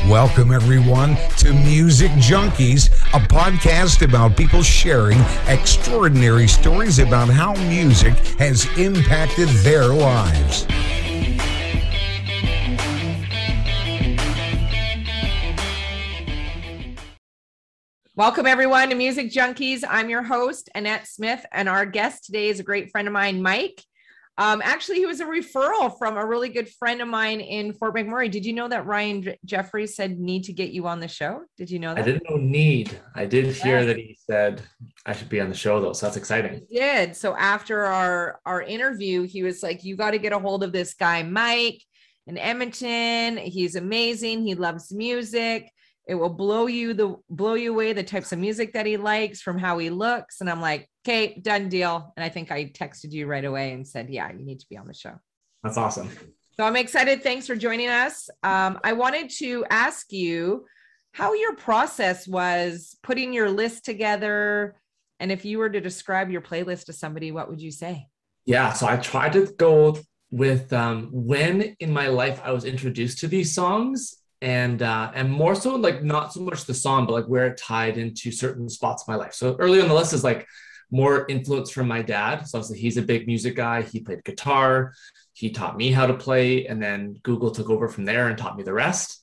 Welcome, everyone, to Music Junkies, a podcast about people sharing extraordinary stories about how music has impacted their lives. Welcome, everyone, to Music Junkies. I'm your host, Annette Smith, and our guest today is a great friend of mine, Mike. Actually, he was a referral from a really good friend of mine in Fort McMurray. Did you know that Ryan Jeffries said need to get you on the show? Did you know that? I didn't know need. I did hear that he said I should be on the show, though, so that's exciting. He did. So after our interview, he was like, you got to get a hold of this guy, Mike, in Edmonton. He's amazing. He loves music. It will blow you away, the types of music that he likes from how he looks. And I'm like, okay, done deal. And I think I texted you right away and said, yeah, you need to be on the show. That's awesome. So I'm excited. Thanks for joining us. I wanted to ask you how your process was putting your list together. And if you were to describe your playlist to somebody, what would you say? Yeah, so I tried to go with when in my life I was introduced to these songs. And more so like not so much the song, but like where it tied into certain spots of my life. So early on the list is like more influence from my dad. So obviously he's a big music guy. He played guitar. He taught me how to play, and then Google took over from there and taught me the rest.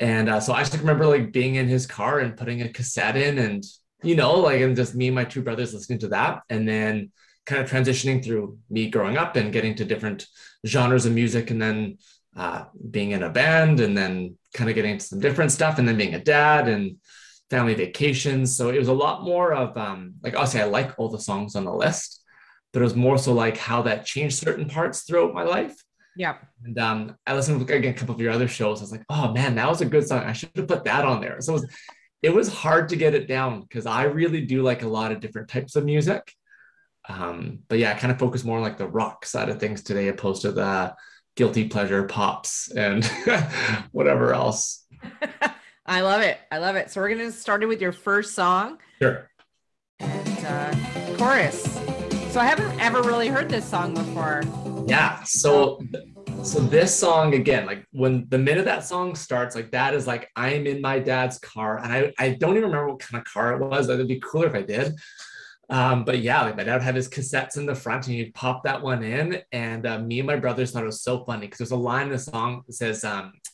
And so I just remember like being in his car and putting a cassette in, and and just me and my two brothers listening to that, and then kind of transitioning through me growing up and getting to different genres of music, and then being in a band, and then kind of getting into some different stuff, and then being a dad and family vacations. So it was a lot more of like, obviously I like all the songs on the list, but it was more so like how that changed certain parts throughout my life. Yeah. And I listened to again a couple of your other shows. I was like, oh man, that was a good song. I should have put that on there. So it was hard to get it down because I really do like a lot of different types of music. But yeah, I kind of focus more on like the rock side of things today, opposed to the guilty pleasure pops and whatever else. I love it. I love it. So we're going to start with your first song. Sure. And chorus. So I haven't ever really heard this song before. Yeah. So this song, again, like when the minute that song starts, like that is like, I'm in my dad's car, and I don't even remember what kind of car it was. It'd be cooler if I did. But yeah, like my dad would have his cassettes in the front, and you'd pop that one in. And me and my brothers thought it was so funny because there's a line in the song that says,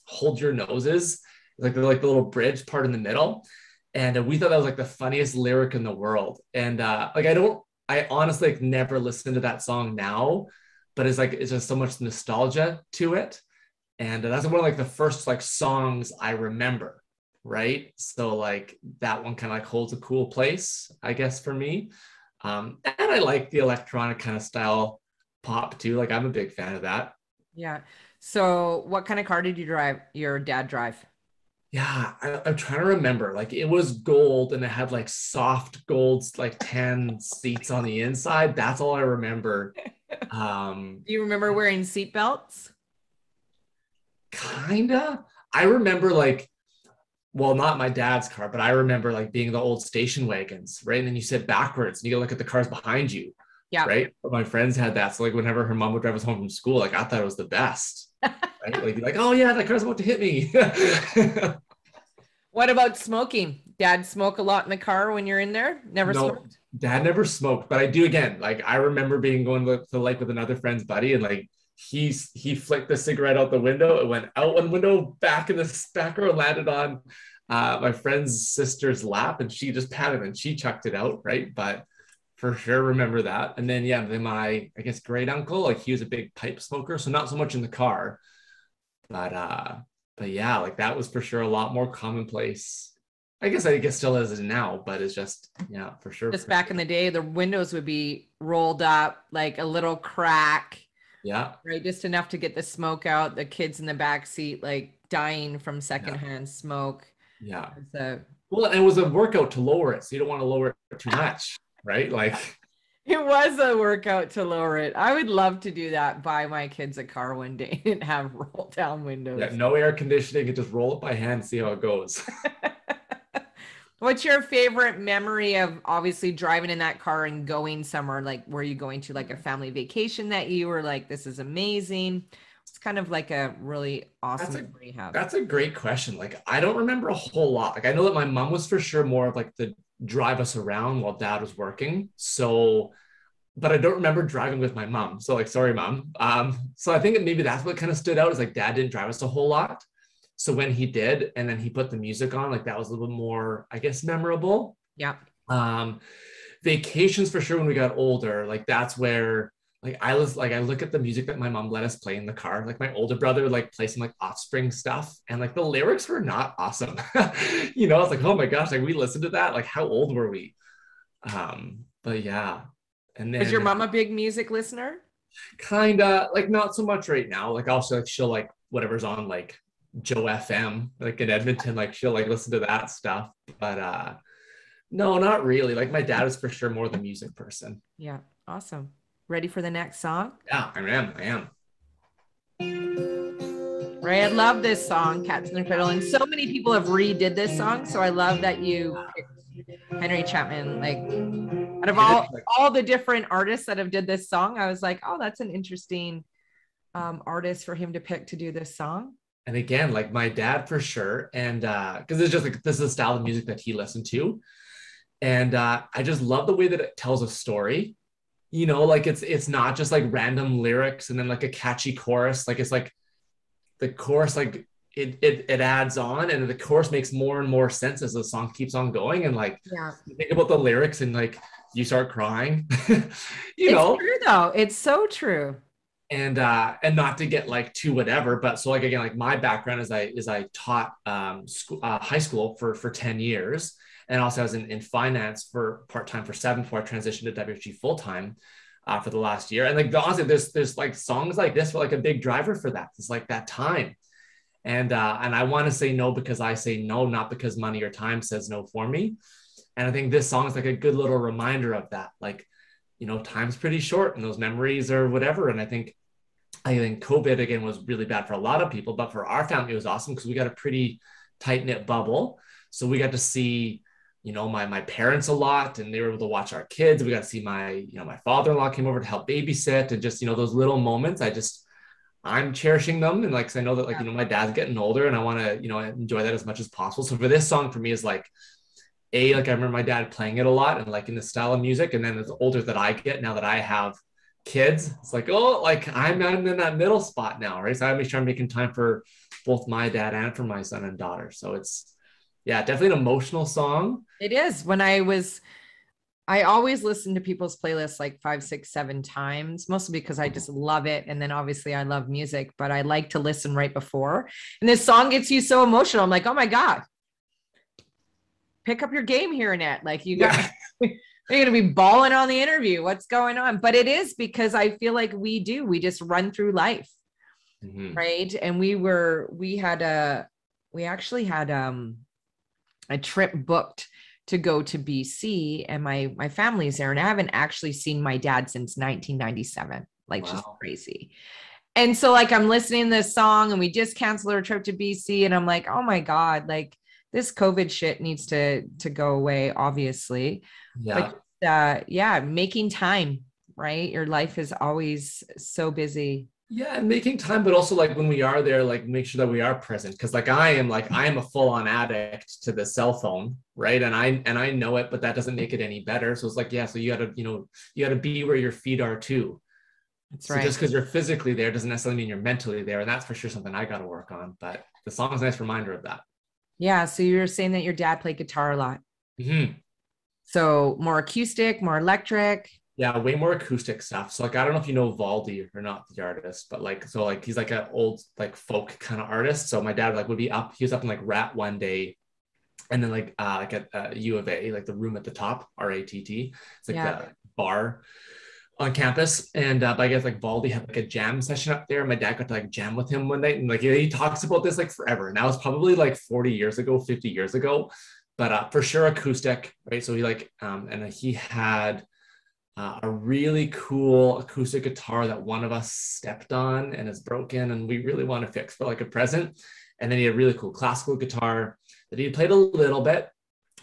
hold your noses, like the little bridge part in the middle. And we thought that was like the funniest lyric in the world. And I honestly like never listened to that song now, but it's just so much nostalgia to it. And that's one of like the first like songs I remember. Right. So like that one kind of like holds a cool place, I guess, for me. And I like the electronic kind of style pop too. Like I'm a big fan of that. Yeah. So what kind of car did your dad drive? Yeah, I'm trying to remember. Like it was gold, and it had like soft gold, like tan seats on the inside. That's all I remember. Do you remember wearing seat belts? Kinda. I remember like, well, not my dad's car, but I remember like being the old station wagons, right? And then you sit backwards and you look at the cars behind you. Yeah. Right. But my friends had that. So like whenever her mom would drive us home from school, like I thought it was the best. Right? Like, oh yeah, that car's about to hit me. What about smoking? Dad smoke a lot in the car when you're in there? Never smoked? Dad never smoked, but I do again. Like I remember going to the lake with another friend's buddy, and like he flicked the cigarette out the window. It went out one window, back in the back row, landed on my friend's sister's lap, and she just patted and she chucked it out, right? But for sure remember that. And then then my, I guess, great uncle, like he was a big pipe smoker, so not so much in the car, but yeah, like that was for sure a lot more commonplace. I guess still is now, but it's just, yeah, for sure. Just back in the day, the windows would be rolled up, like a little crack. Yeah. Right. Just enough to get the smoke out. The kids in the back seat, like dying from secondhand smoke. Yeah. Well, it was a workout to lower it. So you don't want to lower it too much, right? Like it was a workout to lower it. I would love to do that, buy my kids a car one day and have roll down windows. Yeah, no air conditioning, and just roll it by hand and see how it goes. What's your favorite memory of obviously driving in that car and going somewhere? Like, were you going to like a family vacation that you were like, this is amazing? It's kind of like a really awesome That's memory you have. that's a great question. Like, I don't remember a whole lot. Like, I know that my mom was for sure more of like the drive us around while dad was working. So, but I don't remember driving with my mom. So like, sorry, mom. So I think that maybe that's what kind of stood out is like dad didn't drive us a whole lot. So when he did, and then he put the music on, like that was a little bit more, I guess, memorable. Yeah. Um, Vacations for sure when we got older, like that's where I look at the music that my mom let us play in the car. Like my older brother would like play some like Offspring stuff, and like the lyrics were not awesome. You know, it's like, oh my gosh, like we listened to that. Like how old were we? But yeah. And then Is your mom a big music listener? kinda like not so much right now. Like also like she'll like whatever's on like Joe FM, like in Edmonton, like she'll like listen to that stuff. But no, not really. Like my dad is for sure more the music person. Yeah. Awesome. Ready for the next song? Yeah, I am. Ray, I love this song, Cats in the Cradle. And so many people have redid this song. So I love that you picked Henry Chapman. Like out of all the different artists that have did this song, I was like, oh, that's an interesting artist for him to pick to do this song. And again, like my dad for sure. And because it's just like this is the style of music that he listened to. And I just love the way that it tells a story. You know, like it's not just like random lyrics and then like a catchy chorus. Like it's like the chorus, like it adds on, and the chorus makes more and more sense as the song keeps on going. And like, yeah, you think about the lyrics and like you start crying. It's true though. It's so true. And not to get like too whatever, but so like again, like my background is I taught high school for 10 years. And also I was in finance for part-time for 7 before I transitioned to WG full-time for the last year. And like honestly, there's like songs like this were like a big driver for that. It's like that time. And I want to say no because I say no, not because money or time says no for me. And I think this song is like a good little reminder of that. Like, you know, time's pretty short and those memories or whatever. And I think COVID again was really bad for a lot of people, but for our family, it was awesome because we got a pretty tight knit bubble. So we got to see, you know, my parents a lot, and they were able to watch our kids. We got to see my father-in-law came over to help babysit, and just, you know, those little moments, I'm cherishing them. And like, 'cause I know that like, you know, my dad's getting older and I want to, you know, enjoy that as much as possible. So for this song for me is like, like I remember my dad playing it a lot and like in the style of music. And then as older that I get, now that I have kids, it's like, oh, like I'm in that middle spot now, right? So I make sure I'm making time for both my dad and for my son and daughter. So it's, yeah, definitely an emotional song. It is. I always listen to people's playlists like 5, 6, 7 times, mostly because I just love it. And then obviously I love music, but I like to listen right before. And this song gets you so emotional. I'm like, oh my God, pick up your game here, Annette. Like you got, you're going to be bawling on the interview. What's going on? But it is because I feel like we just run through life. Mm-hmm. Right. And we actually had a trip booked to go to BC, and my family's there, and I haven't actually seen my dad since 1997. Like, wow. Just crazy. And so like I'm listening to this song and we just canceled our trip to BC, and I'm like, oh my God, like this COVID shit needs to go away, obviously. Yeah. But making time, right? Your life is always so busy. Yeah, and making time, but also like when we are there, like make sure that we are present. Cause like I am a full-on addict to the cell phone, right? And I know it, but that doesn't make it any better. So it's like, yeah, so you gotta be where your feet are too. That's right. So just because you're physically there doesn't necessarily mean you're mentally there. And that's for sure something I gotta work on. But the song is a nice reminder of that. Yeah. So you're saying that your dad played guitar a lot. Mm-hmm. So more acoustic, more electric. Yeah, way more acoustic stuff. So like, I don't know if you know Valdi or not, the artist, but like, so like, he's like an old, like folk kind of artist. So my dad would be up, he was up in like Rat one day. And then like at U of A, like the room at the top, RATT, it's like the bar on campus. And but I guess like Valdi had like a jam session up there. My dad got to like jam with him one night. And like, he talks about this like forever. And that was probably like 40 years ago, 50 years ago, but for sure acoustic, right? So he like, and he had a really cool acoustic guitar that one of us stepped on and is broken, and we really want to fix for like a present. And then he had a really cool classical guitar that he played a little bit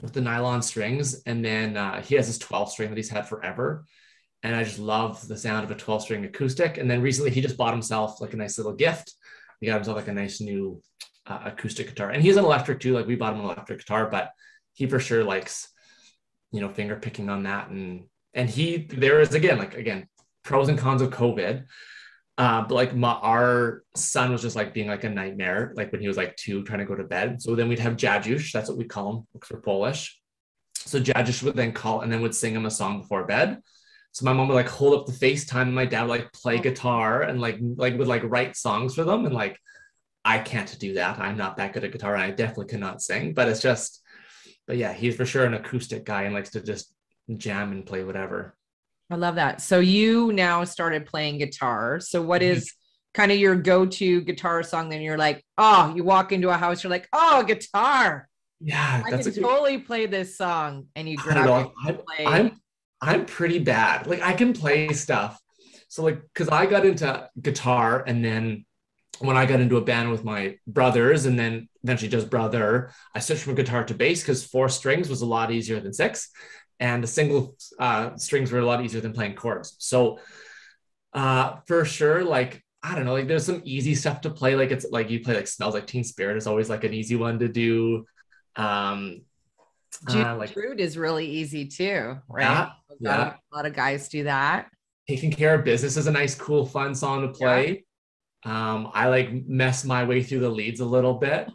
with the nylon strings. And then he has this 12 string that he's had forever. And I just love the sound of a 12-string acoustic. And then recently he just bought himself like a nice little gift. He got himself like a nice new acoustic guitar. And he's an electric too. Like we bought him an electric guitar, but he for sure likes, finger picking on that. And there is again, pros and cons of COVID. But like our son was just like being like a nightmare, like when he was like 2 trying to go to bed. So then we'd have Jajusz, that's what we call him because we're Polish. So Jajusz would then call and then would sing him a song before bed. So my mom would like hold up the FaceTime and my dad would like play guitar and like would like write songs for them. And like, I can't do that. I'm not that good at guitar and I definitely cannot sing, but yeah, he's for sure an acoustic guy and likes to just jam and play whatever. I love that. So you now started playing guitar. So what is kind of your go-to guitar song? Then you're like, oh, you walk into a house, you're like, oh, guitar. Yeah, I can totally play this song. And you grab it. I'm pretty bad. Like I can play stuff. So like, cause I got into guitar and then when I got into a band with my brothers and then eventually just brother, I switched from guitar to bass because 4 strings was a lot easier than 6. And the single strings were a lot easier than playing chords. So for sure, like, I don't know, like there's some easy stuff to play. Like it's like you play like Smells Like Teen Spirit is always like an easy one to do. Like Fruit is really easy too, right? Yeah. A lot of guys do that. Taking Care of Business is a nice, cool, fun song to play. Yeah. I like mess my way through the leads a little bit,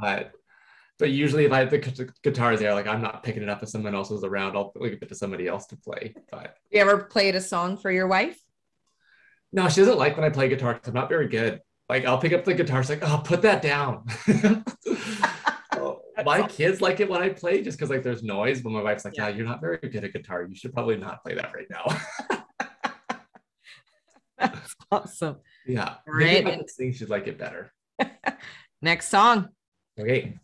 but usually if I have the guitars there, like I'm not picking it up if someone else is around, I'll leave it to somebody else to play. But you ever played a song for your wife? No, she doesn't like when I play guitar because I'm not very good. Like I'll pick up the guitar, she's like, oh, put that down. My kids like it when I play just because like there's noise, but my wife's like, yeah, you're not very good at guitar. You should probably not play that right now. That's awesome. Yeah. Right. I think she'd like it better. Next song. Okay.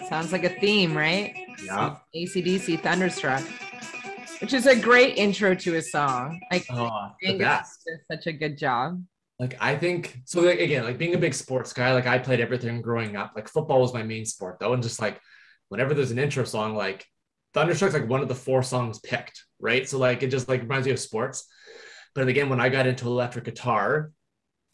Sounds like a theme, right? Yeah. AC/DC Thunderstruck, which is a great intro to a song. Like, Angus did such a good job. Like, I think, so like, again, like being a big sports guy, like I played everything growing up. Like football was my main sport though. And just like, whenever there's an intro song, like Thunderstruck's like one of the 4 songs picked, right? So like, it just like reminds me of sports. But again, when I got into electric guitar,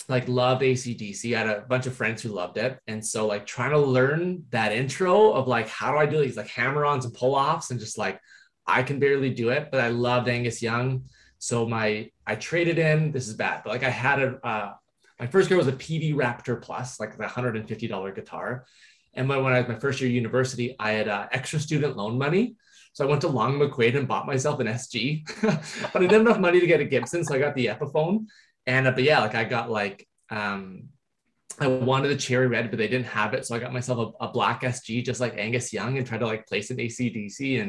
like loved AC/DC. I had a bunch of friends who loved it. And so like trying to learn that intro of like, how do I do these like hammer-ons and pull-offs and just like, I can barely do it, but I loved Angus Young. So I traded in, this is bad, but like I had my first guitar was a PV Raptor Plus, like the $150 guitar. And when I was my first year of university, I had extra student loan money. So I went to Long McQuaid and bought myself an SG, but I didn't have enough money to get a Gibson. So I got the Epiphone. And, but yeah, like I got like, I wanted a cherry red, but they didn't have it. So I got myself a black SG, just like Angus Young, and tried to like play some AC/DC.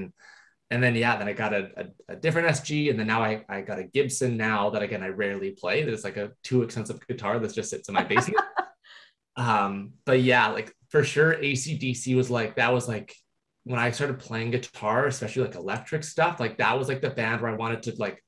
And then, yeah, then I got a different SG. And then now I got a Gibson now that, again, I rarely play. There's like a too expensive guitar that just sits in my basement. But yeah, like for sure, AC/DC was like, that was like, when I started playing guitar, especially like electric stuff, like that was like the band where I wanted to like,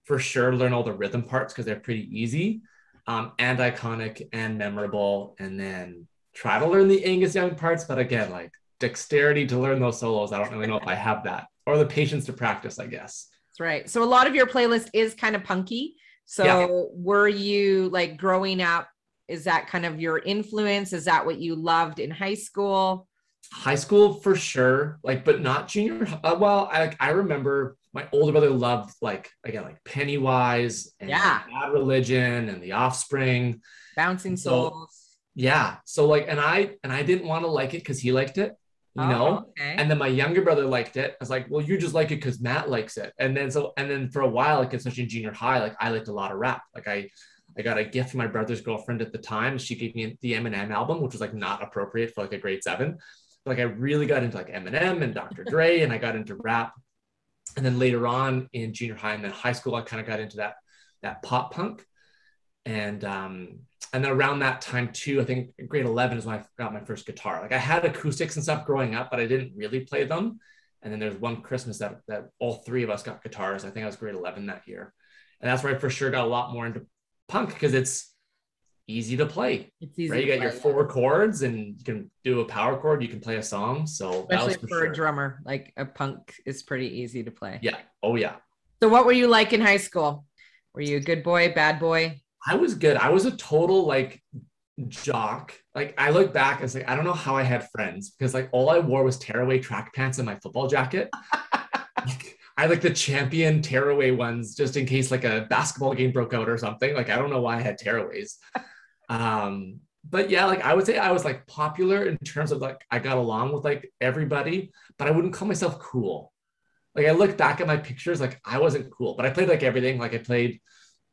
for sure, learn all the rhythm parts because they're pretty easy and iconic and memorable. And then try to learn the Angus Young parts. But again, like dexterity to learn those solos, I don't really know if I have that. Or the patience to practice, I guess. That's right. So a lot of your playlist is kind of punky. So were you like growing up, is that kind of your influence? Is that what you loved in high school? High school for sure, like, but not junior. Well, I remember my older brother loved like, again, like Pennywise and Bad Religion and The Offspring. Bouncing Souls. Yeah. So like, and I didn't want to like it because he liked it. You know, okay. And then my younger brother liked it. I was like, well, you just like it because Matt likes it. And then for a while, like especially in junior high, like I liked a lot of rap. Like I got a gift from my brother's girlfriend at the time. She gave me the Eminem album, which was like not appropriate for like a grade 7. But, like I really got into like Eminem and Dr. Dre, and I got into rap. And then later on in junior high and then high school, I kind of got into that pop punk. And then around that time too, I think grade 11 is when I got my first guitar. Like I had acoustics and stuff growing up, but I didn't really play them. And then there's one Christmas that all 3 of us got guitars. I think I was grade 11 that year. And that's where I for sure got a lot more into punk because it's easy to play. It's easy, right? You got your 4 chords and you can do a power chord. You can play a song. So especially for a drummer, like a punk is pretty easy to play. Yeah. Oh yeah. So what were you like in high school? Were you a good boy, bad boy? I was good. I was a total like jock. Like I look back, it's like I don't know how I had friends because like all I wore was tearaway track pants and my football jacket. Like, I had like the champion tearaway ones just in case like a basketball game broke out or something. Like I don't know why I had tearaways. But yeah, like I would say I was like popular in terms of like I got along with like everybody, but I wouldn't call myself cool. Like I look back at my pictures, like I wasn't cool, but I played like everything. Like I played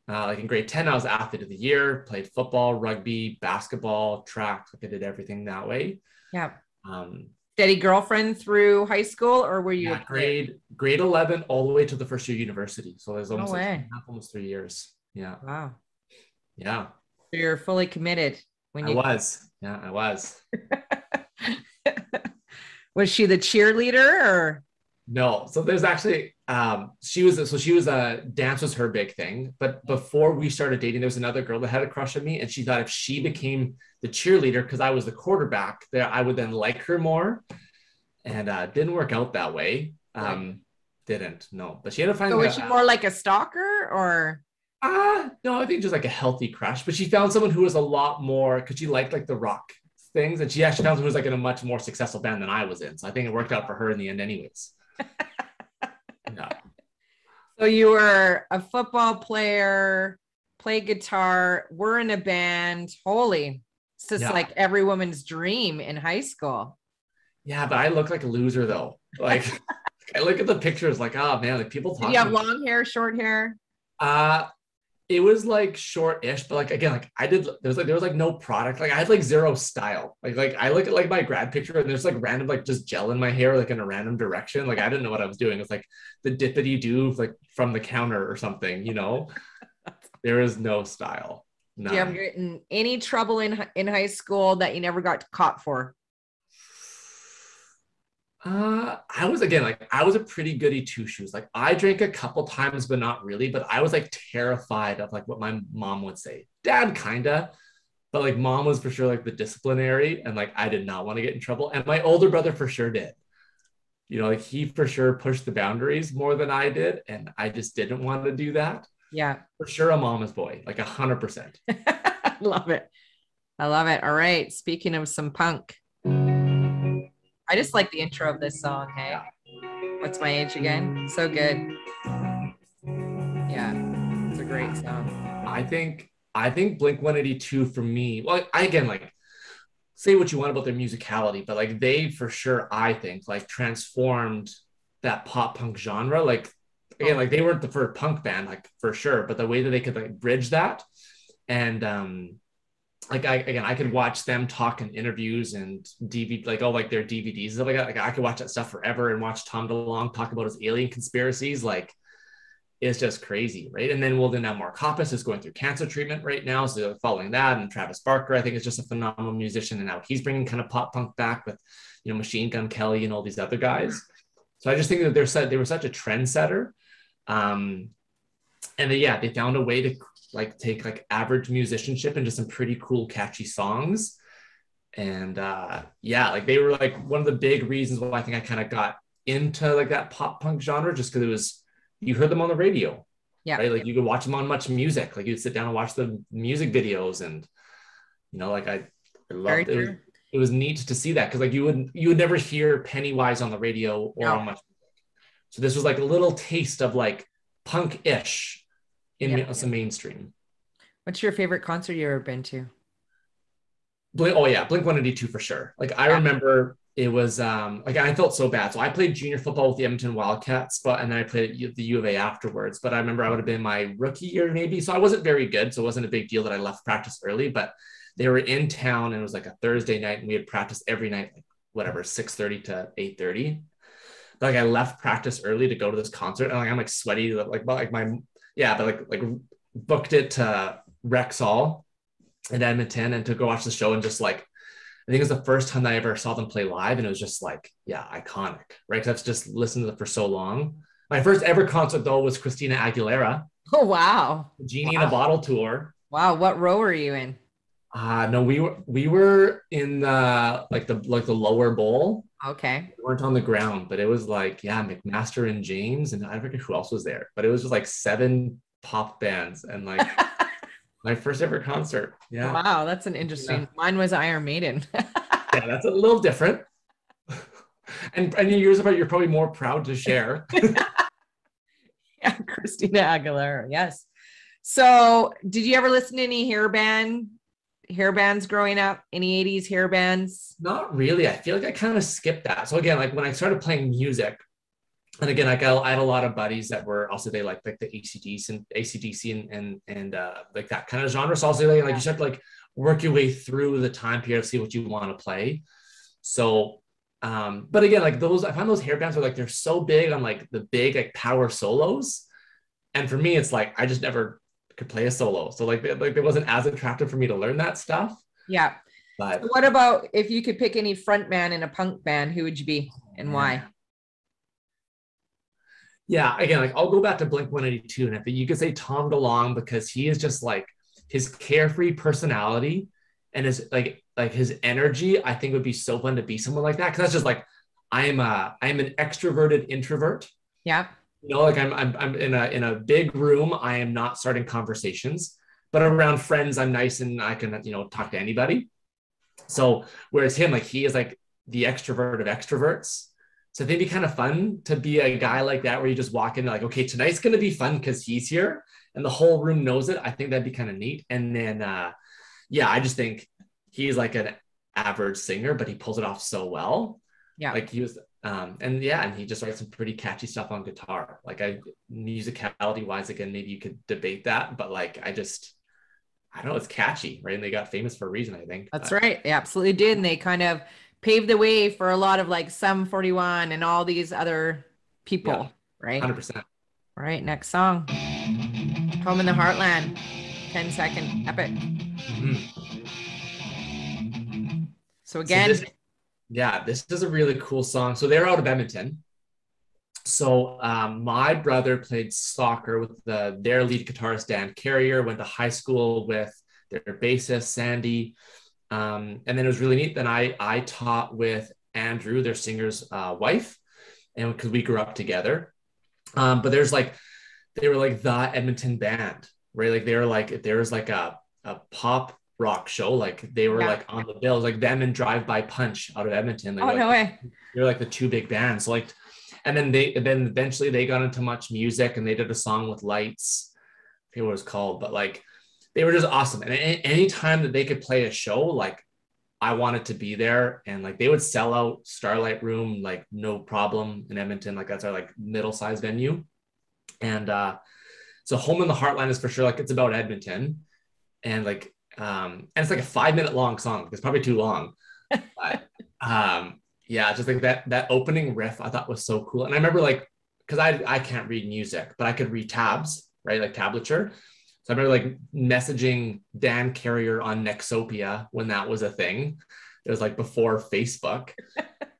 like in grade 10, I was athlete of the year, played football, rugby, basketball, track. Like I did everything that way. Yeah. Um, Steady girlfriend through high school, or were you yeah, grade 11 all the way to the first year of university. So there's almost No like way. almost 3 years. Yeah. Wow. Yeah. So you're fully committed when I you was. Yeah, I was. Was she the cheerleader or No, so there's actually she was a dance was her big thing, but before we started dating, there was another girl that had a crush on me, and she thought if she became the cheerleader because I was the quarterback, that I would then like her more, and didn't work out that way. Didn't no, but she had to find. so was she more like a stalker or no, I think just like a healthy crush, but she found someone who was a lot more because she liked like the rock things, and she actually found someone who was like in a much more successful band than I was in, so I think it worked out for her in the end, anyways. Yeah. so you were a football player, play guitar, were in a band. Holy, it's just like every woman's dream in high school. Yeah, but I look like a loser though. Like I look at the pictures like, oh man, like people talk. Did you have long hair, short hair? It was like short-ish, but like again, like there was like no product. Like I had like zero style. Like I look at like my grad picture and there's like random like just gel in my hair, like in a random direction. Like I didn't know what I was doing. It's like the dippity do like from the counter or something, you know. There is no style. Do you ever get in any trouble in high school that you never got caught for? I was a pretty goody two shoes. Like I drank a couple times, but not really. But I was like terrified of like what my mom would say. Dad kinda, but like mom was for sure like the disciplinary, and like I did not want to get in trouble. And my older brother for sure did. You know, like he for sure pushed the boundaries more than I did, and I just didn't want to do that. Yeah, for sure, a mama's boy, like 100%. I love it. I love it. All right. Speaking of some punk. I just like the intro of this song. Hey, Yeah. What's My Age Again? So good. Yeah, it's a great song. I think Blink-182 for me. Well, I again like say what you want about their musicality, but like they for sure I think like transformed that pop punk genre. Like again, like they weren't the first punk band, like for sure, but the way that they could like bridge that, and like I could watch them talk in interviews and DVD, like like their DVDs and stuff like that. Like I could watch that stuff forever and watch Tom DeLonge talk about his alien conspiracies. Like it's just crazy, right? And then now Mark Hoppus is going through cancer treatment right now, so following that, and Travis Barker I think is just a phenomenal musician, and now he's bringing kind of pop punk back with Machine Gun Kelly and all these other guys. So I just think that they were such a trendsetter, and they found a way to like take like average musicianship into some pretty cool catchy songs, and like they were like one of the big reasons why I think I kind of got into like that pop punk genre, just because you heard them on the radio, right? Like you could watch them on Much Music, like you'd sit down and watch the music videos, and like I loved it. It was neat to see that because like you would never hear Pennywise on the radio or on Much Music. So this was like a little taste of like punk-ish in some mainstream. What's your favorite concert you ever been to? Blink-182 for sure. Like I remember it was like I felt so bad. So I played junior football with the Edmonton Wildcats, and then I played at the U of A afterwards. But I remember I would have been my rookie year maybe, so I wasn't very good. So it wasn't a big deal that I left practice early. But they were in town, and it was like a Thursday night, and we had practice every night, like whatever 6:30 to 8:30. Like I left practice early to go to this concert, and like I'm like sweaty, like booked it to Rexall in Edmonton and to go watch the show, and just like I think it was the first time that I ever saw them play live, and it was just like iconic, right? Because I've just listened to them for so long. My first ever concert though was Christina Aguilera. Oh wow! Genie in a Bottle tour. Wow, what row were you in? No, we were in the lower bowl. Okay. We weren't on the ground, but it was like, yeah, McMaster and James, and I forget who else was there, but it was just like 7 pop bands and like my first ever concert. Yeah. Wow, that's an interesting. Yeah. Mine was Iron Maiden. Yeah, that's a little different. And yours about you're probably more proud to share. Yeah, Christina Aguilera. Yes. So, did you ever listen to any hair bands growing up? Any 80s hair bands? Not really. I feel like I kind of skipped that. So again, like when I started playing music, and again, like I had a lot of buddies that were also they like the ACDC and like that kind of genre. So also like you start to like work your way through the time period to see what you want to play. So but again, like those, I find those hair bands are like, they're so big on like the big, like power solos. And for me, it's like, I just never could play a solo. So like it wasn't as attractive for me to learn that stuff. Yeah. But So what about if you could pick any front man in a punk band, who would you be and why? yeah, again, like I'll go back to Blink 182. And if you could say Tom DeLonge, because he is just like his carefree personality and his like his energy, I think would be so fun to be someone like that. Cause that's just like, I'm an extroverted introvert. Yeah. You know, like I'm in a big room. I am not starting conversations, but around friends, I'm nice and I can, talk to anybody. So whereas him, like he is like the extrovert of extroverts. So I think it'd be kind of fun to be a guy like that, where you just walk in like, okay, tonight's going to be fun because he's here and the whole room knows it. I think that'd be kind of neat. And then, yeah, I just think he's like an average singer, but he pulls it off so well. Yeah. Like he was, and he just writes some pretty catchy stuff on guitar. Like musicality wise, again, maybe you could debate that, but like, I don't know, it's catchy, right? And they got famous for a reason, I think. That's right. They absolutely did. And they kind of paved the way for a lot of like Sum 41 and all these other people, Yeah, right? 100%. All right, next song. Home in the Heartland. 10-second epic. So again, This is a really cool song. So they're out of Edmonton. So my brother played soccer with their lead guitarist, Dan Carrier, went to high school with their bassist, Sandy. And then it was really neat. Then I taught with Andrew, their singer's wife, and because we grew up together. But they were like the Edmonton band, right? Like there was like a pop rock show. Like they were like on the bills, like them and Drive By Punch out of Edmonton. Like, no way. They're like the two big bands. So like, and then eventually they got into Much Music and they did a song with Lights. I forget what it was called, but like they were just awesome. And any time that they could play a show, like I wanted to be there. And like they would sell out Starlight Room, like no problem in Edmonton. Like that's our like middle-sized venue. And so Home in the Heartland is for sure, like it's about Edmonton. And like and it's like a 5-minute long song. It's probably too long. But yeah, just like that opening riff I thought was so cool. And I remember like, because I can't read music, but I could read tabs, right? Like tablature. So I remember like messaging Dan Carrier on Nexopia when that was a thing. It was like before Facebook.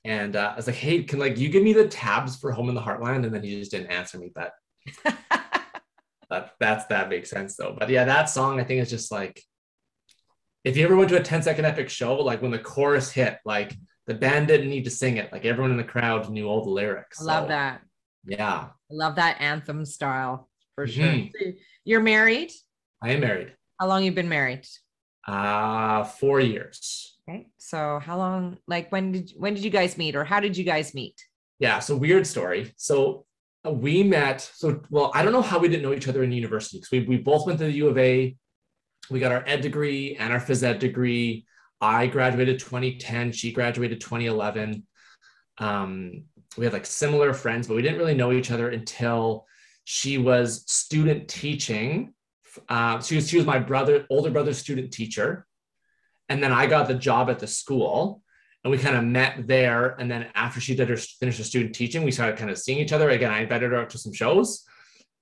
And I was like, hey, can like you give me the tabs for Home in the Heartland? And then he just didn't answer me. But that makes sense though. But yeah, that song I think is just like, if you ever went to a 10-second epic show, like when the chorus hit, like the band didn't need to sing it. Like everyone in the crowd knew all the lyrics. I love that. Yeah. I love that anthem style for sure. So you're married? I am married. How long you been married? 4 years. Okay. So how long, like when did you guys meet, or how did you guys meet? Yeah. So weird story. So we met. Well, I don't know how we didn't know each other in university, because we both went to the U of A. We got our ed degree and our phys ed degree. I graduated 2010. She graduated 2011. We had like similar friends, but we didn't really know each other until she was student teaching. She was my older brother's student teacher. And then I got the job at the school and we kind of met there. And then after she finished her student teaching, we started kind of seeing each other. Again, I invited her out to some shows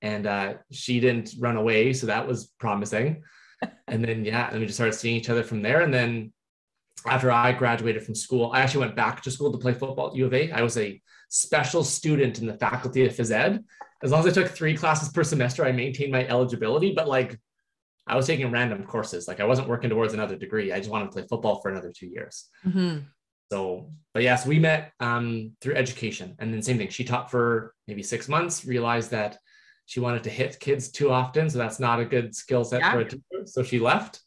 and she didn't run away. So that was promising. And then, and we just started seeing each other from there. And then after I graduated from school, I actually went back to school to play football at U of A. I was a special student in the faculty of phys ed. As long as I took 3 classes per semester, I maintained my eligibility. But like I was taking random courses. Like I wasn't working towards another degree. I just wanted to play football for another 2 years. Mm-hmm. So, but yes, we met through education. And then same thing. She taught for maybe 6 months, realized that she wanted to hit kids too often. So that's not a good skill set for a teacher. So she left.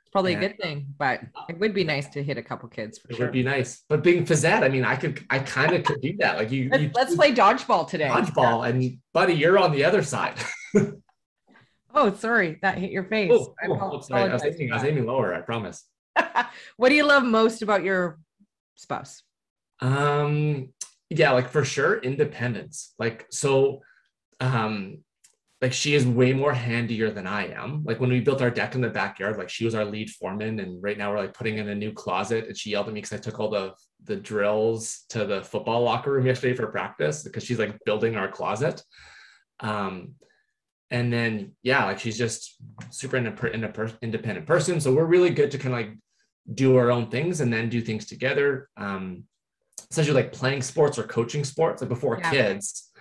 It's probably a good thing, but it would be nice to hit a couple kids for sure. It would be nice. But being phys ed, I mean, I kind of could do that. Like let's play dodgeball today. Dodgeball, and buddy, you're on the other side. Oh, sorry, that hit your face. Sorry. I was aiming lower, I promise. What do you love most about your spouse? Yeah, like for sure, independence. Like, so like she is way more handier than I am. Like when we built our deck in the backyard, like she was our lead foreman, and right now we're like putting in a new closet, and she yelled at me because I took all the drills to the football locker room yesterday for practice because she's like building our closet. And then yeah, like she's just super independent person. So we're really good to kind of like do our own things and then do things together. Especially like playing sports or coaching sports. Like before kids,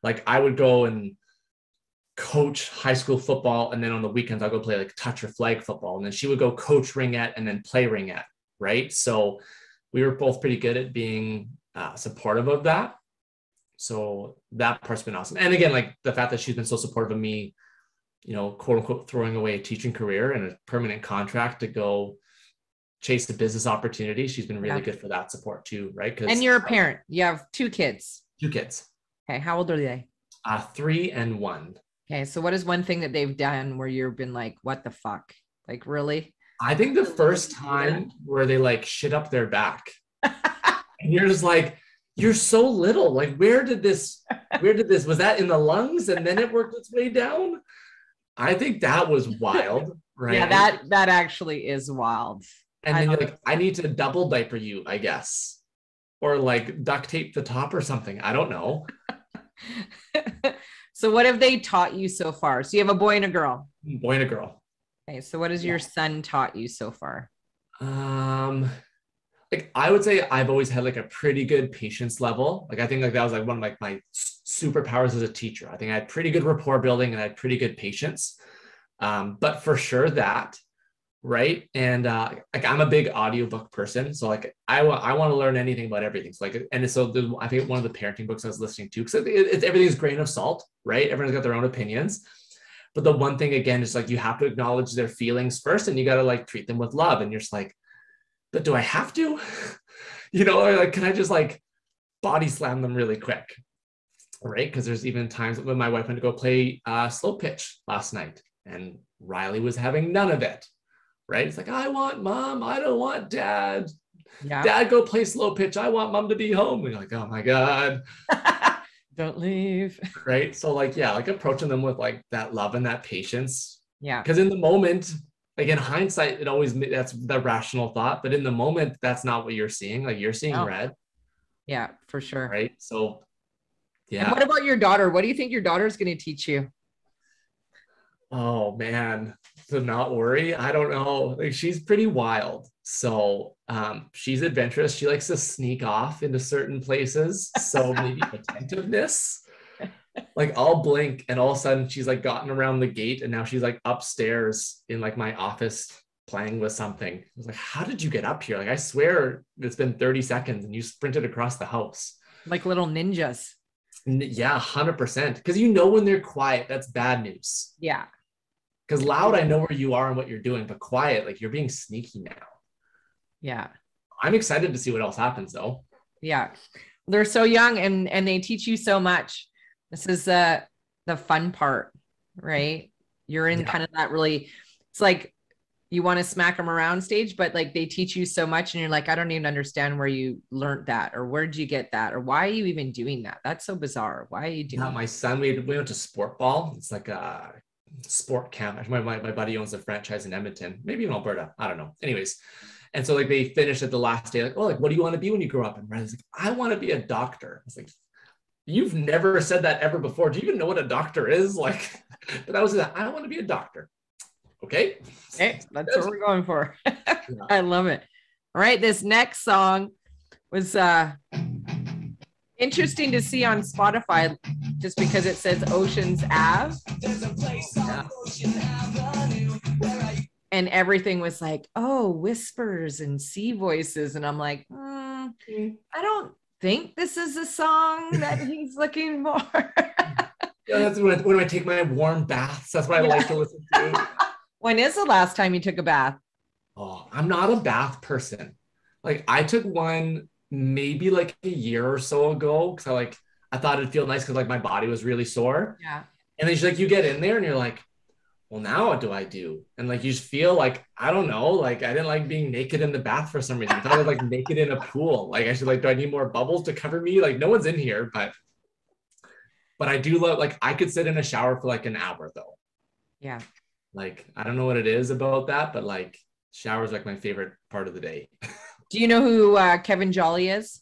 like I would go and coach high school football, and then on the weekends I'll go play like touch or flag football, and then she would go coach ringette and then play ringette, right? So we were both pretty good at being supportive of that. So that part's been awesome. And again, like the fact that she's been so supportive of me, you know, quote unquote, throwing away a teaching career and a permanent contract to go chase the business opportunity. She's been really good for that support too, right? And you're a parent. You have 2 kids. 2 kids. Okay. How old are they? 3 and 1. Okay. So what is one thing that they've done where you've been like, what the fuck? Like, really? I think the first time where they like shit up their back and you're just like, you're so little. Like, where did this, was that in the lungs and then it worked its way down? I think that was wild, right? Yeah, that actually is wild. And then you're like, I need to double diaper you, I guess. Or like duct tape the top or something. I don't know. So what have they taught you so far? So you have a boy and a girl. Boy and a girl. Okay. So what has your son taught you so far? Like I would say I've always had like a pretty good patience level. Like I think like that was like one of like my superpowers as a teacher. I think I had pretty good rapport building and I had pretty good patience. But for sure that, right? And like I'm a big audiobook person. So like I want to learn anything about everything. So like, and so I think one of the parenting books I was listening to, because it's everything's grain of salt, right? Everyone's got their own opinions. But the one thing again is like you have to acknowledge their feelings first, and you got to like treat them with love. And you're just like, but do I have to? You know, or like, can I just like body slam them really quick? Right? Because there's even times when my wife went to go play slow pitch last night, and Riley was having none of it. Right? It's like, I want mom, I don't want dad. Yeah. Dad, go play slow pitch. I want mom to be home. And you're like, oh my God. Don't leave. Right? So like, yeah, like approaching them with like that love and that patience. Yeah. Because in the moment, like in hindsight, that's the rational thought, but in the moment, that's not what you're seeing. Like you're seeing red. Yeah, for sure. Right. So yeah. And what about your daughter? What do you think your daughter is going to teach you? Oh man, to not worry. I don't know. Like she's pretty wild. So she's adventurous. She likes to sneak off into certain places. So maybe attentiveness. Like I'll blink and all of a sudden she's like gotten around the gate and now she's like upstairs in like my office playing with something. I was like, how did you get up here? Like I swear it's been 30 seconds and you sprinted across the house. Like little ninjas. Yeah, 100%. Because you know when they're quiet, that's bad news. Yeah. Because loud, I know where you are and what you're doing, but quiet, like you're being sneaky now. Yeah. I'm excited to see what else happens though. Yeah. They're so young and they teach you so much. This is the fun part, right? You're in kind of that really, it's like you want to smack them around stage, but like they teach you so much and you're like, I don't even understand where you learned that or where'd you get that or why are you even doing that? That's so bizarre. Why are you doing that? My son, we went to sport ball. It's like a sport camp. My buddy owns a franchise in Edmonton, maybe in Alberta. I don't know. Anyways. And so like they finished at the last day, like, oh, like, what do you want to be when you grow up? And Riley's like, I want to be a doctor. I was like, you've never said that ever before. Do you even know what a doctor is? Like, but I was like, I want to be a doctor. Okay. Hey, that's what we're going for. I love it. All right. This next song was Interesting to see on Spotify, just because it says Oceans Ave. And everything was like, oh, whispers and sea voices. And I'm like, I don't think this is a song that he's looking for. Yeah, that's when I take my warm baths. That's what I like to listen to. When is the last time you took a bath? Oh, I'm not a bath person. Like I took one maybe like a year or so ago because I thought it'd feel nice because like my body was really sore. Yeah. And then she's like, you get in there and you're like, well, now what do I do? And like you just feel like, I don't know, like I didn't like being naked in the bath for some reason. I thought I was like naked in a pool. Like I should like, do I need more bubbles to cover me? Like no one's in here, but I do love, like I could sit in a shower for like an hour though. Yeah. Like I don't know what it is about that, but like showers like my favorite part of the day. Do you know who Kevin Jolly is?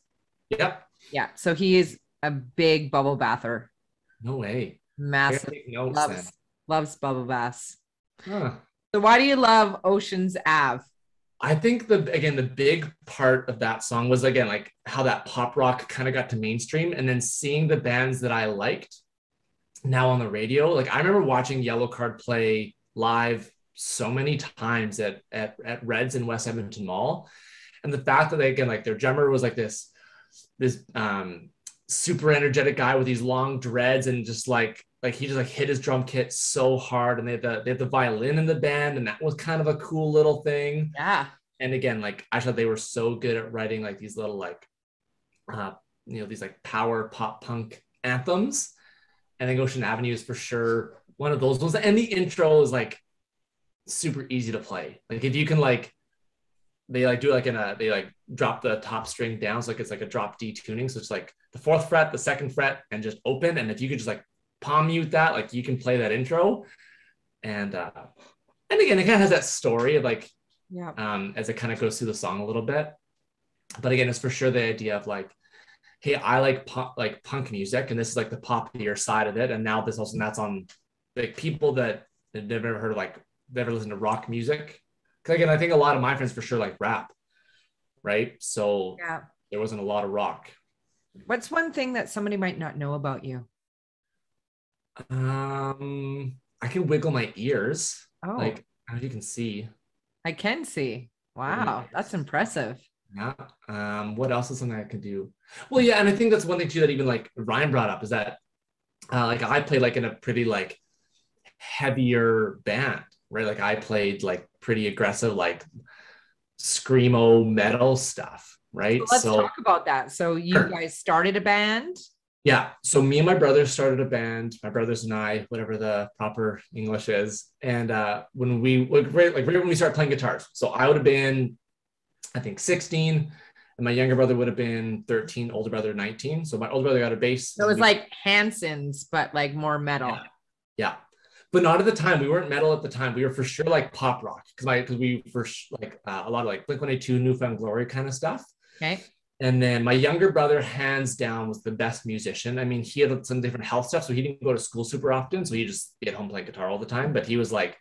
Yep. Yeah. So he is a big bubble bather. No way. Massive. Loves bubble baths. Huh. So why do you love Oceans Ave? I think the big part of that song was again like how that pop rock kind of got to mainstream, and then seeing the bands that I liked now on the radio. Like I remember watching Yellowcard play live so many times at Reds in West Edmonton Mall, and the fact that they, again, like their drummer was like this super energetic guy with these long dreads, and just like he just like hit his drum kit so hard, and they had the violin in the band, and that was kind of a cool little thing. Yeah. And again, like I thought they were so good at writing like these little like these like power pop punk anthems. I think Ocean Avenue is for sure one of those ones, and the intro is like super easy to play. Like if you can like, they like do like they like drop the top string down, so like it's like a drop D tuning, so it's like the 4th fret, the 2nd fret, and just open. And if you could just like palm mute that, like you can play that intro. And again, it kind of has that story of like, as it kind of goes through the song a little bit. But again, it's for sure the idea of like, hey, I like punk music, and this is like the poppier side of it. And now this also, and that's on like people that have never heard of like, never listened to rock music. Because again, I think a lot of my friends for sure like rap, right? So there wasn't a lot of rock. What's one thing that somebody might not know about you? I can wiggle my ears. Oh, like I don't know if you can see. I can see. Wow, that's impressive. Yeah. What else is something I can do? Well, yeah, and I think that's one thing too that even like Ryan brought up is that like I played like in a pretty like heavier band, right? Like I played like pretty aggressive, like screamo metal stuff, right? So let's talk about that. So you guys started a band? Yeah. So me and my brothers started a band, my brothers and I, whatever the proper English is. And when right when we started playing guitars, so I would have been, I think 16, and my younger brother would have been 13, older brother 19. So my older brother got a bass. So it was like Hanson's, but like more metal. Yeah. But not at the time. We weren't metal at the time. We were for sure like pop rock because we first like a lot of like Blink-182, New Found Glory kind of stuff. Okay. And then my younger brother, hands down, was the best musician. I mean, he had some different health stuff, so he didn't go to school super often. So he just be at home playing guitar all the time. But he was like,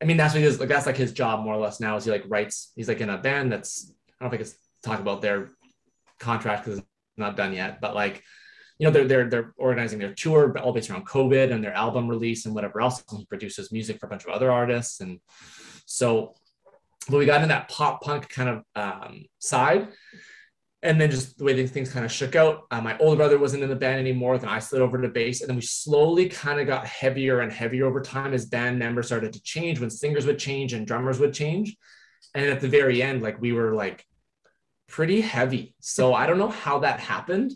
I mean, that's what he is. Like that's like his job more or less now. Is he like writes? He's like in a band that's, I don't know if I can talk about their contract because it's not done yet. But like, you know, they're organizing their tour all based around COVID and their album release and whatever else. And he produces music for a bunch of other artists, and so, but we got in that pop punk kind of side. And then just the way these things kind of shook out, my older brother wasn't in the band anymore. Then I slid over to bass, and then we slowly kind of got heavier and heavier over time as band members started to change, when singers would change and drummers would change. And at the very end, like we were like pretty heavy. So I don't know how that happened.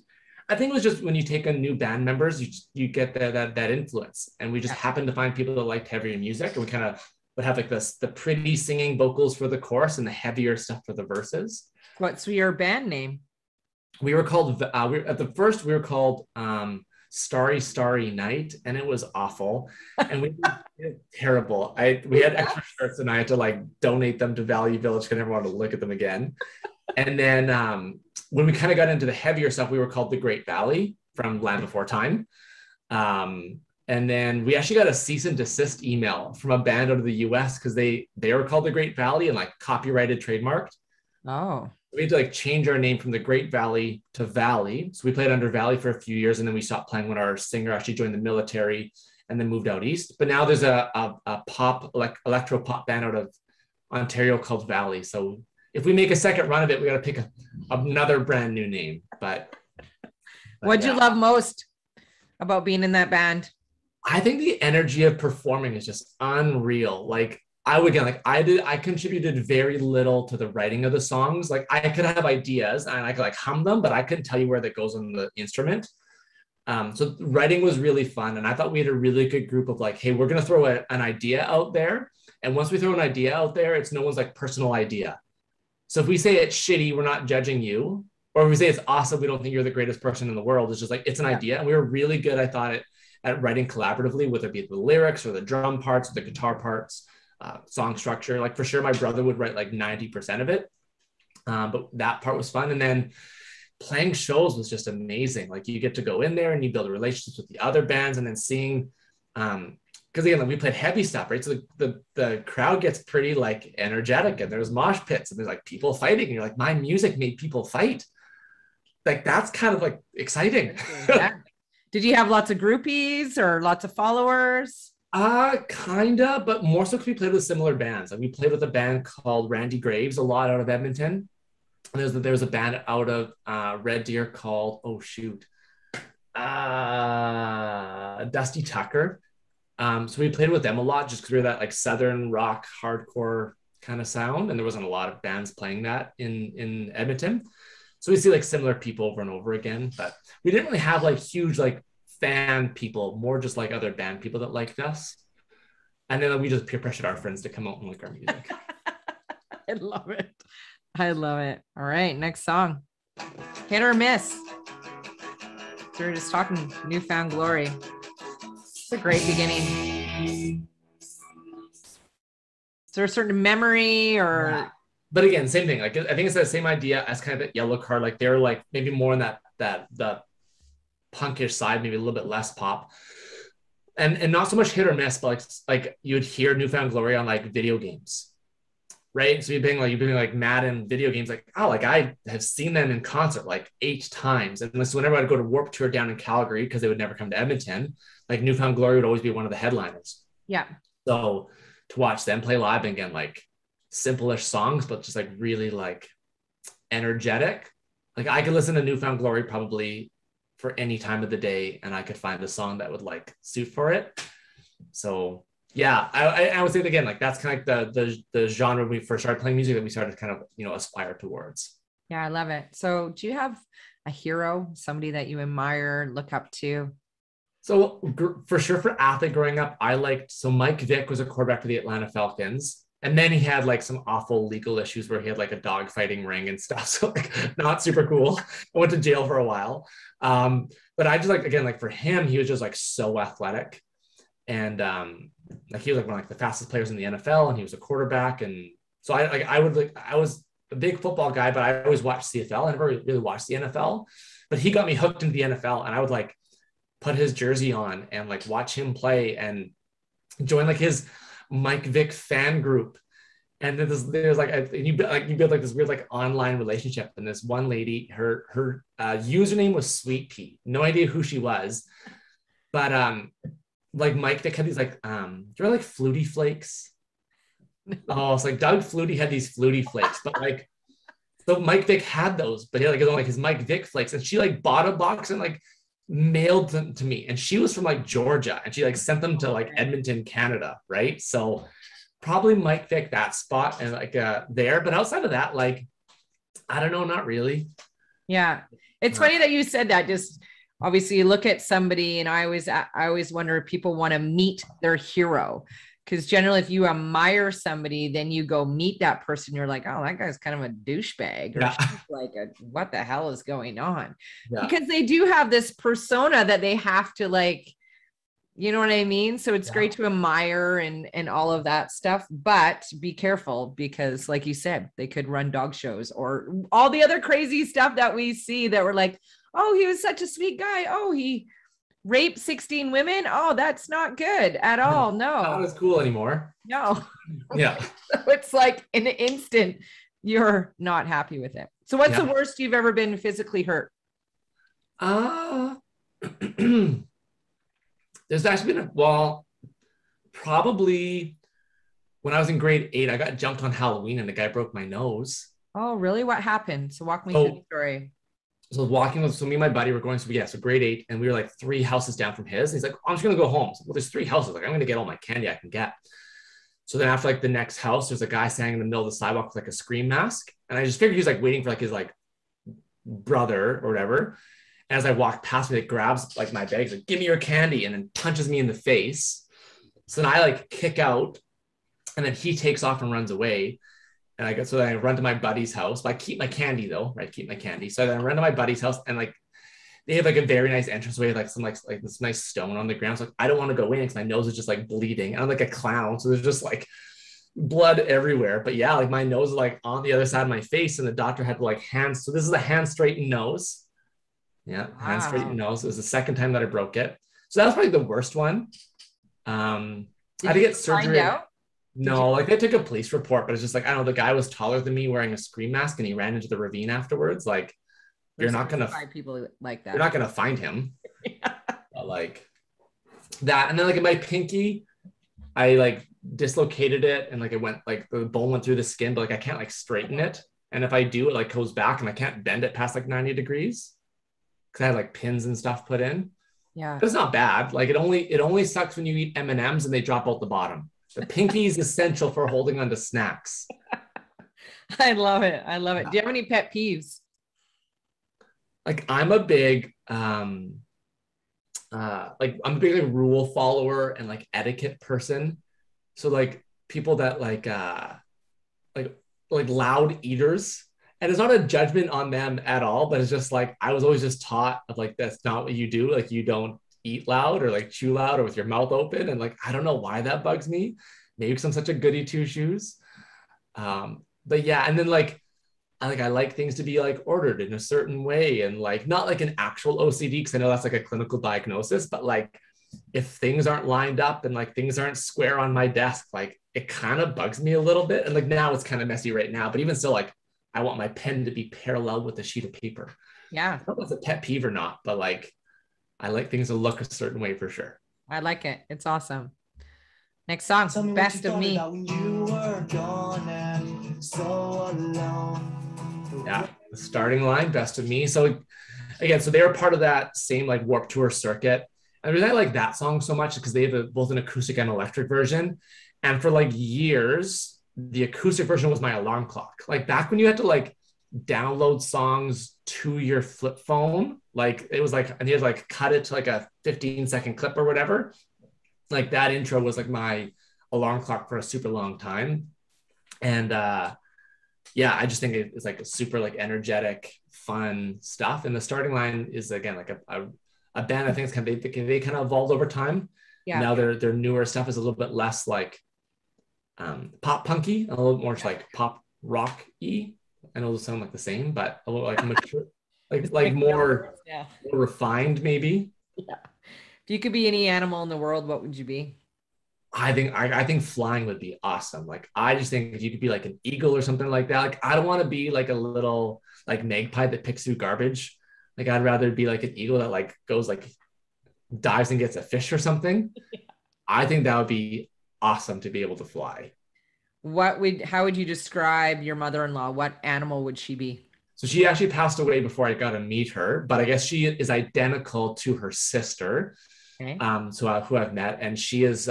I think it was just when you take on new band members, you get that influence. And we just happened to find people that liked heavier music, and we kind of would have like the pretty singing vocals for the chorus and the heavier stuff for the verses. What's your band name? We were called, at the first we were called Starry Starry Night, and it was awful. And we were terrible. We had extra shirts, and I had to like donate them to Value Village because I never wanted to look at them again. And then when we kind of got into the heavier stuff, we were called The Great Valley from Land Before Time. And then we actually got a cease and desist email from a band out of the US because they were called The Great Valley and like copyrighted, trademarked. Oh. We had to like change our name from the Great Valley to Valley. So we played under Valley for a few years, and then we stopped playing when our singer actually joined the military and then moved out east. But now there's a pop, like electro pop band out of Ontario called Valley. So if we make a second run of it, we got to pick another brand new name. But what'd you love most about being in that band? I think the energy of performing is just unreal. Like I contributed very little to the writing of the songs. Like I could have ideas and I could like hum them, but I couldn't tell you where that goes on the instrument. So writing was really fun. And I thought we had a really good group of like, hey, we're going to throw an idea out there. And once we throw an idea out there, it's no one's like personal idea. So if we say it's shitty, we're not judging you. Or if we say it's awesome, we don't think you're the greatest person in the world. It's just like, it's an idea. And we were really good, I thought, at writing collaboratively, whether it be the lyrics or the drum parts or the guitar parts, song structure. Like for sure, my brother would write like 90% of it. But that part was fun. And then playing shows was just amazing. Like you get to go in there and you build relationships with the other bands, and then seeing, because again, like we played heavy stuff, right? So the crowd gets pretty like energetic, and there's mosh pits and there's like people fighting, and you're like, my music made people fight. Like that's kind of like exciting. Yeah. Did you have lots of groupies or lots of followers? Kinda, but more so because we played with similar bands. Like we played with a band called Randy Graves a lot out of Edmonton. And there's a band out of Red Deer called Dusty Tucker. So we played with them a lot just because we were that like southern rock hardcore kind of sound, and there wasn't a lot of bands playing that in Edmonton. So we see like similar people over and over again, but we didn't really have like huge like fan people, more just like other band people that liked us. And then we just peer pressured our friends to come out and like our music. I love it. I love it. All right, next song. Hit or miss. So we're just talking Newfound Glory. It's a great beginning. Is there a certain memory or... Yeah. But again, same thing. Like I think it's that same idea as kind of that Yellow Card. Like they're like maybe more on that the punkish side, maybe a little bit less pop, and not so much hit or miss. But like you'd hear Newfound Glory on like video games, right? So you'd be like Madden video games. Like like I have seen them in concert like 8 times. And so whenever I'd go to Warped Tour down in Calgary, because they would never come to Edmonton, like Newfound Glory would always be one of the headliners. Yeah. So to watch them play live, and again, like simple-ish songs, but just like really like energetic. Like I could listen to Newfound Glory probably for any time of the day, and I could find a song that would like suit for it. So yeah, I would say that again, like that's kind of like the genre when we first started playing music that we started to kind of, aspire towards. Yeah, I love it. So do you have a hero, somebody that you admire, look up to? So for sure, for athlete growing up, so Mike Vick was a quarterback for the Atlanta Falcons. And then he had like some awful legal issues where he had like a dog fighting ring and stuff. So like not super cool. I went to jail for a while. But I just like, again, like for him, he was just like so athletic. And like he was like one of like the fastest players in the NFL, and he was a quarterback. And so I was a big football guy, but I always watched CFL. I never really watched the NFL, but he got me hooked into the NFL, and I would like put his jersey on and like watch him play and join like his Mike Vick fan group. And then there's like you build like this weird like online relationship. And this one lady, her username was Sweet Pea. No idea who she was, but like Mike Vick had these like do you remember like Flutie Flakes? Oh, it's like Doug Flutie had these Flutie Flakes, but like so Mike Vick had those, but he had like his Mike Vick Flakes, and she like bought a box and like mailed them to me. And she was from like Georgia, and she like sent them to like Edmonton, Canada, right? So probably Mike Vick, that spot, and like there. But outside of that, like I don't know, not really. Yeah, it's funny that you said that. Just obviously you look at somebody, and I always wonder if people want to meet their hero, because generally if you admire somebody, then you go meet that person, you're like, oh, that guy's kind of a douchebag, or she's like what the hell is going on? Because they do have this persona that they have to like, you know what I mean? So it's great to admire and all of that stuff, but be careful, because like you said, they could run dog shows or all the other crazy stuff that we see that we're like, oh, he was such a sweet guy. Oh, he raped 16 women. Oh, that's not good at all. No. Not as cool anymore. No. Yeah. So it's like in an instant, you're not happy with it. So what's the worst you've ever been physically hurt? There's actually been probably when I was in grade 8, I got jumped on Halloween and the guy broke my nose. Oh, really? What happened? So walk me through the story. So me and my buddy were going, so grade 8, and we were like 3 houses down from his. And he's like, I'm just gonna go home. So, well, there's 3 houses. Like, I'm gonna get all my candy I can get. So then after like the next house, there's a guy standing in the middle of the sidewalk with like a scream mask. And I just figured he was like waiting for like his like brother or whatever. And as I walked past me, it grabs like my bag, he's like, give me your candy, and then punches me in the face. So then I like kick out, and then he takes off and runs away. And so then I run to my buddy's house, but I keep my candy though, right? Keep my candy. So then I run to my buddy's house, and like they have like a very nice entranceway, like some like this nice stone on the ground. So like, I don't want to go in because my nose is just like bleeding. And I'm like a clown, so there's just like blood everywhere. But yeah, like my nose is like on the other side of my face, and the doctor had to like so this is a hand straightened nose. Yeah, hand straightened nose. It was the second time that I broke it. So that was probably the worst one. I had to get surgery. No, like they took a police report, but it's just like, I don't know, the guy was taller than me wearing a scream mask, and he ran into the ravine afterwards. Like, you're not going to find people like that. You're not going to find him. But like that. And then like in my pinky, I like dislocated it, and like it went, like the bone went through the skin, but like I can't like straighten it. And if I do, it like goes back, and I can't bend it past like 90 degrees because I had like pins and stuff put in. Yeah. But it's not bad. Like it only sucks when you eat M&Ms and they drop out the bottom. The pinky is essential for holding on to snacks. I love it. I love it. Do you have any pet peeves? Like I'm a big I'm a big like rule follower and like etiquette person. So like people that like loud eaters, and it's not a judgment on them at all, but it's just like I was always just taught of like that's not what you do. Like you don't eat loud or like chew loud or with your mouth open. And like I don't know why that bugs me. Maybe because I'm such a goody two shoes. But yeah, and then like I like things to be like ordered in a certain way, and like not like an actual OCD, because I know that's like a clinical diagnosis, but like if things aren't lined up and like things aren't square on my desk, like it kind of bugs me a little bit. And like now it's kind of messy right now, but even still, like I want my pen to be parallel with the sheet of paper. Yeah. I don't know if it's a pet peeve or not, but like I like things to look a certain way for sure. I like it. It's awesome. Next song, Best of Me. When you were gone and so alone. Yeah, the starting line, Best of Me. So again, so they were part of that same like Warped Tour circuit. And the reason I like that song so much is because they have both an acoustic and electric version. And for like years, the acoustic version was my alarm clock. Like back when you had to like download songs to your flip phone, like it was like, and you had to like cut it to like a 15-second clip or whatever. Like that intro was like my alarm clock for a super long time. And yeah, I just think it's like a super like energetic, fun stuff. And the starting line is again like a band I think they kind of evolved over time. Yeah. Now their newer stuff is a little bit less like pop punky, a little more like pop rock-y. I know those sound like the same, but a little like mature, like more, more refined maybe. Yeah. If you could be any animal in the world, what would you be? I think flying would be awesome. Like I just think if you could be like an eagle or something like that. Like I don't want to be like a little like magpie that picks through garbage. Like I'd rather be like an eagle that like goes like dives and gets a fish or something. Yeah. I think that would be awesome to be able to fly. How would you describe your mother-in-law? What animal would she be? So she actually passed away before I got to meet her, but I guess she is identical to her sister. Okay. Who I've met, and she is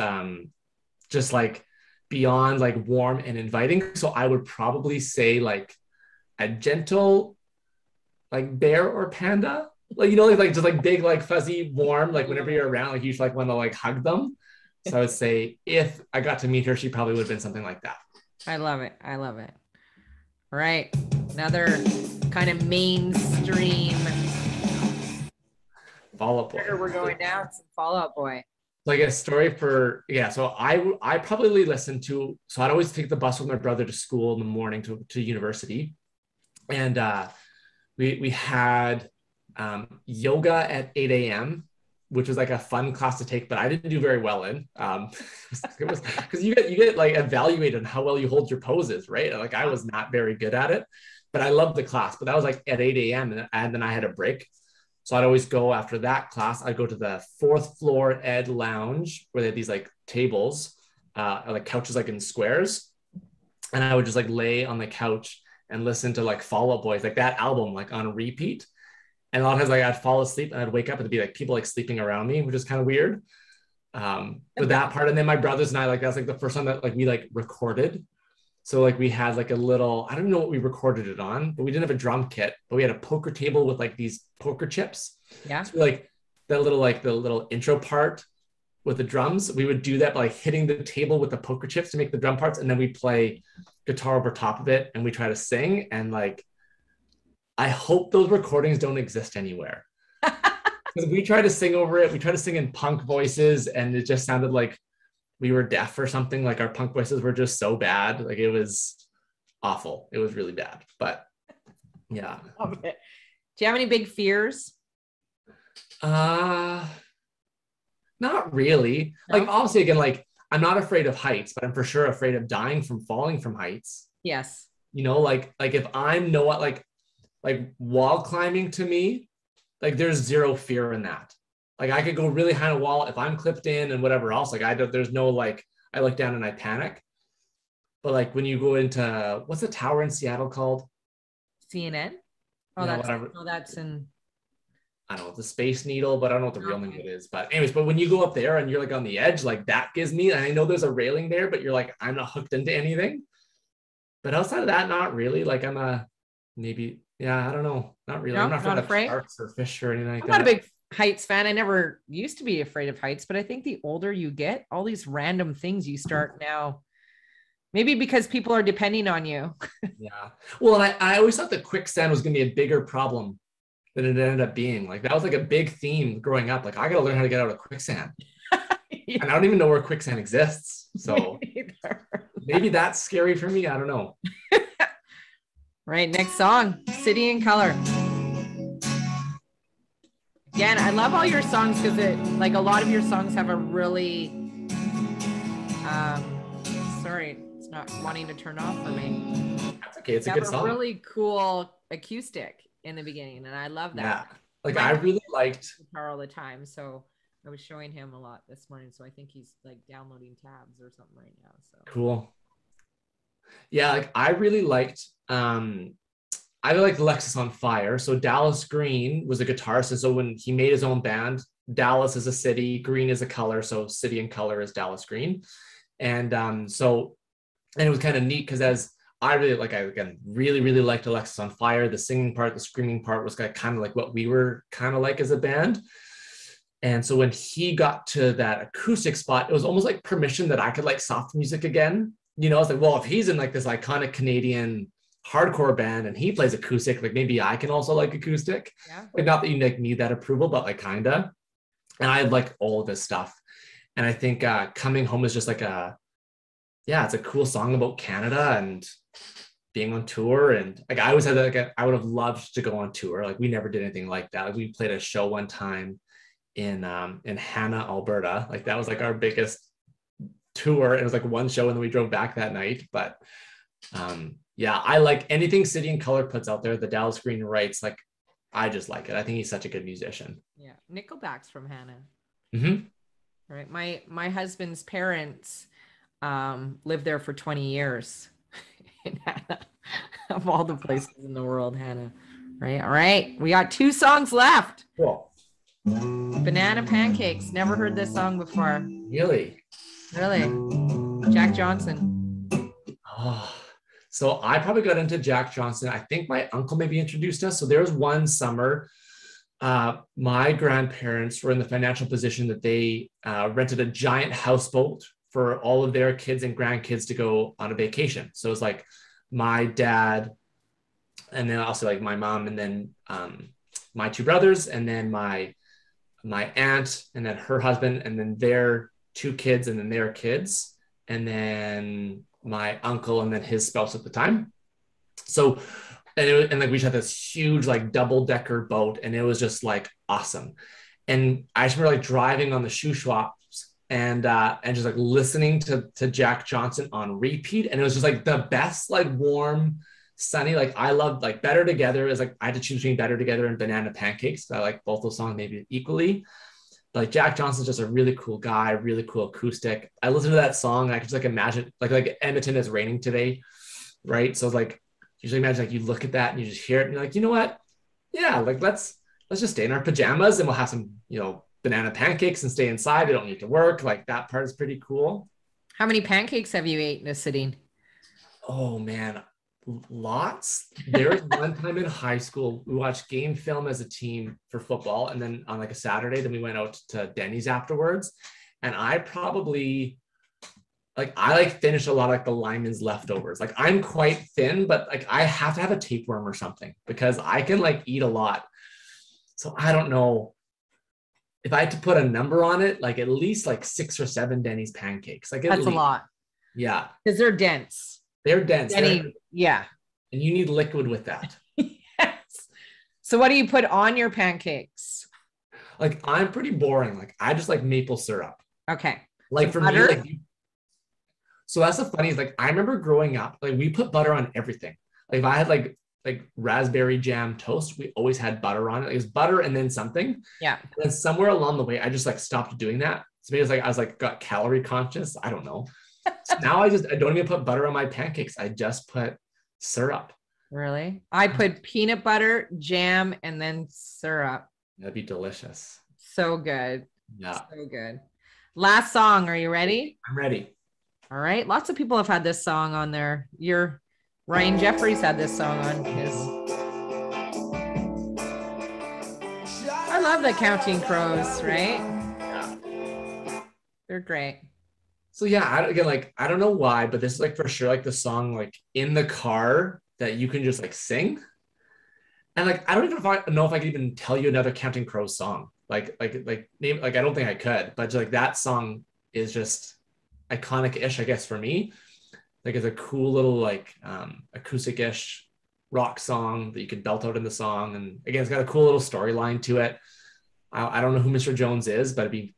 just like beyond like warm and inviting. So I would probably say like a gentle like bear or panda, like you know, like just like big, like fuzzy, warm, like whenever you're around, like you just like want to like hug them. So I would say if I got to meet her, she probably would have been something like that. I love it. I love it. All right, another kind of mainstream Fall Out Boy. We're going down some Fall Out Boy. Like a story for, yeah. So I probably listened to, so I'd always take the bus with my brother to school in the morning to university. And we had yoga at 8 a.m., which was like a fun class to take, but I didn't do very well in. It was because you get like evaluated on how well you hold your poses, right? Like I was not very good at it. but I loved the class. But that was like at 8 a.m. and then I had a break. So I'd always go after that class. I'd go to the 4th floor ed lounge where they had these like tables, like couches, like in squares. And I would just like lay on the couch and listen to like Fall Out Boys, like that album, like on repeat. And a lot of times like I'd fall asleep and I'd wake up and it'd be like people like sleeping around me, which is kind of weird. But that part. And then my brothers and I, like, that's like the first time that like we like recorded. So like we had like a little, I don't know what we recorded it on, but we didn't have a drum kit, but we had a poker table with like these poker chips. Yeah. So like the little intro part with the drums, we would do that by like hitting the table with the poker chips to make the drum parts. And then we play guitar over top of it and we try to sing. And like, I hope those recordings don't exist anywhere. Because we tried to sing over it. We tried to sing in punk voices and it just sounded like we were deaf or something. Like our punk voices were just so bad. Like it was awful. It was really bad, but yeah. Love it. Do you have any big fears? Not really. No? Like obviously again, like I'm not afraid of heights, but I'm for sure afraid of dying from falling from heights. Yes. You know, like if I'm like wall climbing to me, like there's zero fear in that. Like I could go really high on a wall if I'm clipped in and whatever else. Like there's no like I look down and I panic. But like when you go into what's the tower in Seattle called? CNN. Oh, that's in. I don't know, the Space Needle, but I don't know what the real name it is. But anyways, but when you go up there and you're like on the edge, like that gives me, and I know there's a railing there, but you're like, I'm not hooked into anything. But outside of that, not really. Like I'm maybe, yeah, I don't know. Not really. No, I'm not afraid of sharks or fish or anything like I'm that. not a big heights fan. I never used to be afraid of heights, but I think the older you get, all these random things you start now, maybe because people are depending on you. Yeah. Well, and I always thought that quicksand was going to be a bigger problem than it ended up being. Like that was like a big theme growing up. Like I got to learn how to get out of quicksand. Yeah. And I don't even know where quicksand exists. So maybe that's scary for me. I don't know. Right. Next song, City in Color. Again, I love all your songs because like a lot of your songs have a really, sorry, it's not wanting to turn off for me. That's okay. It's a good song. Really cool acoustic in the beginning, and I love that. Yeah. Like I really liked guitar all the time, so I was showing him a lot this morning, so I think he's like downloading tabs or something right now. So cool. Yeah, like I really liked I liked Alexis on Fire. So Dallas Green was a guitarist, and so when he made his own band, Dallas is a city, Green is a color, so City and Color is Dallas Green. And and it was kind of neat because as I really liked Alexis on Fire. The singing part, the screaming part was kind of like what we were kind of like as a band. And so when he got to that acoustic spot, it was almost like permission that I could like soft music again. You know, I was like, well, if he's in like this iconic Canadian hardcore band and he plays acoustic, like maybe I can also like acoustic. yeah. Like not that you like need that approval, but like kinda. And I like all of this stuff. And I think Coming Home is just like it's a cool song about Canada and being on tour. And like I always had I would have loved to go on tour. Like we never did anything like that. Like, we played a show one time in Hanna, Alberta. Like that was like our biggest tour. It was like one show and then we drove back that night. But yeah, I like anything City and Color puts out there. The Dallas Green writes, like I just like it. I think he's such a good musician. Yeah, Nickelback's from Hanna. Mm-hmm. Right. My husband's parents lived there for 20 years in Hanna, of all the places in the world, Hanna. Right. All right. We got 2 songs left. Cool. Banana Pancakes. Never heard this song before. Really? Jack Johnson. Oh, so I probably got into Jack Johnson. I think my uncle maybe introduced us. So there was one summer, my grandparents were in the financial position that they rented a giant houseboat for all of their kids and grandkids to go on a vacation. So it was like my dad, and then also like my mom, and then my 2 brothers, and then my aunt, and then her husband, and then their 2 kids, and then their kids, and then my uncle, and then his spouse at the time. So, and like we just had this huge like double-decker boat, and it was just like awesome. And I just remember like driving on the shoe swaps and just like listening to Jack Johnson on repeat, and it was just like the best like warm Sunny, like I love like Better Together is like I had to choose between Better Together and Banana Pancakes. I like both those songs maybe equally. But like Jack Johnson's just a really cool guy, really cool acoustic. I listen to that song and I can just like imagine like Edmonton is raining today, right? So it's like usually imagine like you look at that and you just hear it and you're like, you know what? Yeah, like let's just stay in our pajamas and we'll have some, banana pancakes and stay inside. We don't need to work. Like that part is pretty cool. How many pancakes have you ate in a sitting? Oh man, lots. There was one time in high school, we watched game film as a team for football. And then on like a Saturday, then we went out to Denny's afterwards. And I probably finished a lot of like the lineman's leftovers. Like I'm quite thin, but like I have to have a tapeworm or something because I can like eat a lot. So I don't know if I had to put a number on it, like at least like 6 or 7 Denny's pancakes. Like that's a lot. Yeah. Because they're dense. They're dense. Yeah. And you need liquid with that. Yes. So what do you put on your pancakes? Like I'm pretty boring. Like I just like maple syrup. Okay. Like so for butter? me, like so that's the funny is like I remember growing up, like we put butter on everything. Like if I had like raspberry jam toast, we always had butter on it. It was butter and then something. Yeah. And somewhere along the way, I just like stopped doing that. So maybe it's like I was like got calorie conscious. I don't know. So now I don't even put butter on my pancakes. I just put syrup. Really? I put peanut butter, jam, and then syrup. That'd be delicious. So good. Yeah. So good. Last song. Are you ready? I'm ready. All right. Lots of people have had this song on their Ryan Jeffries had this song on his. I love the Counting Crows, right? Yeah. They're great. So yeah, I don't know why, but this is like for sure like the song like in the car that you can just like sing. And like I don't even know if I could even tell you another Counting Crows song. Like name I don't think I could, but just, like that song is just iconic-ish, I guess, for me. Like it's a cool little like acoustic-ish rock song that you can belt out in the song. And again, it's got a cool little storyline to it. I don't know who Mr. Jones is, but I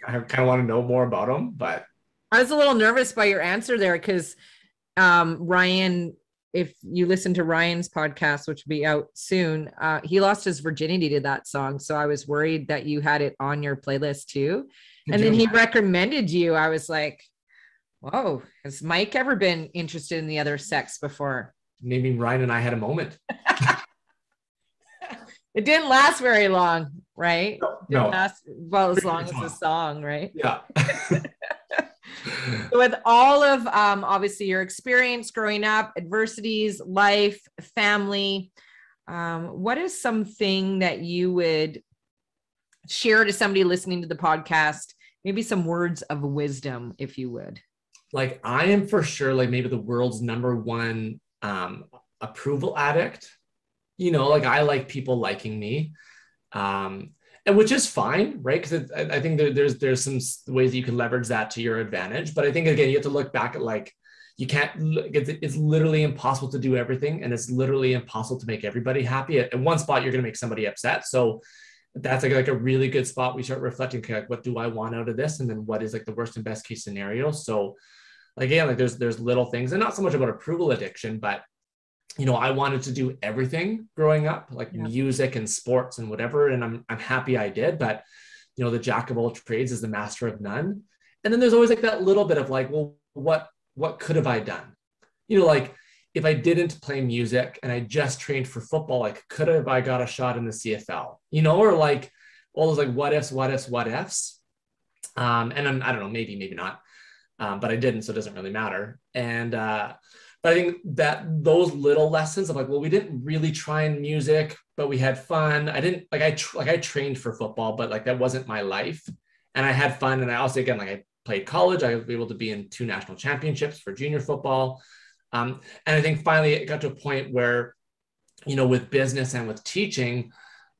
kind of want to know more about him. But I was a little nervous by your answer there because Ryan, if you listen to Ryan's podcast, which will be out soon, he lost his virginity to that song. So I was worried that you had it on your playlist too. And then he recommended you. I was like, whoa, has Mike ever been interested in the other sex before? Maybe Ryan and I had a moment. It didn't last very long, right? No. Last, well, as long as the song, right? Yeah. With all of obviously your experience growing up, adversities, life, family, what is something that you would share to somebody listening to the podcast? Maybe some words of wisdom, if you would. Like I am for sure like maybe the world's #1 approval addict. Like I like people liking me. And which is fine, right? Because I think there's some ways that you can leverage that to your advantage. But I think again, you have to look back at like you can't. It's literally impossible to do everything, and it's literally impossible to make everybody happy. At one spot, you're going to make somebody upset. So that's like a really good spot. We start reflecting, okay, like what do I want out of this, and then what is like the worst and best case scenario. So again, like there's little things, and not so much about approval addiction, but I wanted to do everything growing up, like music and sports and whatever. And I'm happy I did, but the jack of all trades is the master of none. And then there's always like that little bit of like, well, what could have I done? Like if I didn't play music and I just trained for football, like could have I got a shot in the CFL, or like all those like what ifs. And I don't know, maybe not. But I didn't, so it doesn't really matter. And, but I think that those little lessons of like, well, we didn't really try in music, but we had fun. I didn't I trained for football, but like that wasn't my life. And I had fun. And I also, again, like I played college. I was able to be in 2 national championships for junior football. And I think finally it got to a point where, with business and with teaching,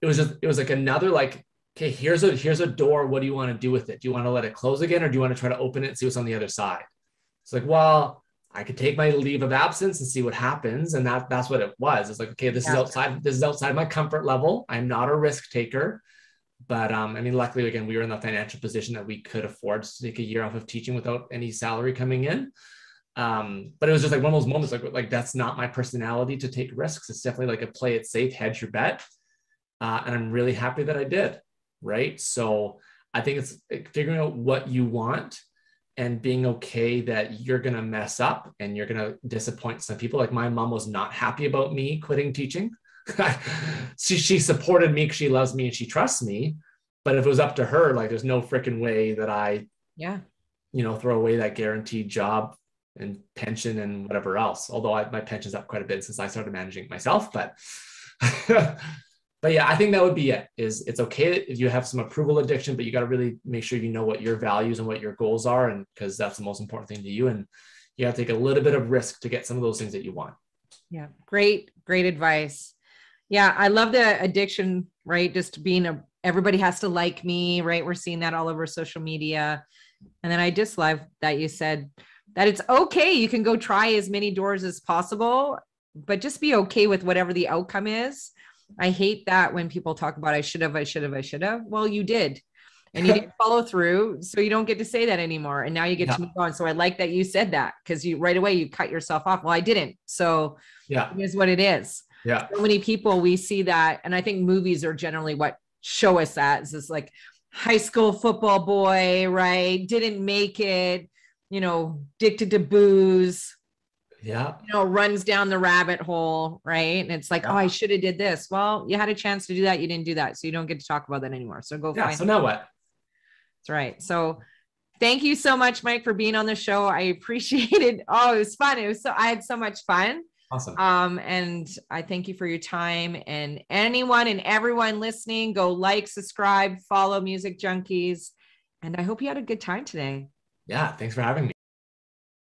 it was like another like, okay, here's a door. What do you want to do with it? Do you want to let it close again? Or do you want to try to open it and see what's on the other side? It's like, well, I could take my leave of absence and see what happens. And that's what it was. It's like, okay, this is outside my comfort level. I'm not a risk taker, but luckily again, we were in the financial position that we could afford to take a year off of teaching without any salary coming in. But it was just like one of those moments, like that's not my personality to take risks. It's definitely like a play it safe, hedge your bet. And I'm really happy that I did. Right. So I think it's figuring out what you want and being okay that you're going to mess up and you're going to disappoint some people. Like my mom was not happy about me quitting teaching. she supported me because she loves me and she trusts me. But if it was up to her, like there's no freaking way that I, throw away that guaranteed job and pension and whatever else. Although my pension's up quite a bit since I started managing it myself. But but yeah, I think that would be it. Is it's okay if you have some approval addiction, but you got to really make sure you know what your values and what your goals are, and because that's the most important thing to you. And you got to take a little bit of risk to get some of those things that you want. Yeah, great advice. Yeah, I love the addiction, right? Just being everybody has to like me, right? We're seeing that all over social media. And then I just love that you said that it's okay. You can go try as many doors as possible, but just be okay with whatever the outcome is. I hate that when people talk about, I should have. Well, you did. And you didn't follow through. So you don't get to say that anymore. And now you get to move on. So I like that you said that, because you right away, you cut yourself off. Well, I didn't. So it is what it is. Yeah. So many people, we see that. And I think movies are generally what show us that. It's this like high school football boy, right? Didn't make it, addicted to booze. Runs down the rabbit hole, right? And it's like, oh, I should have did this. Well, you had a chance to do that. You didn't do that. So you don't get to talk about that anymore. So go find so now what? That's right. So thank you so much, Mike, for being on the show. I appreciate it. Oh, it was fun. I had so much fun. Awesome. And I thank you for your time, and anyone and everyone listening, go like, subscribe, follow Music Junkies. And I hope you had a good time today. Yeah. Thanks for having me.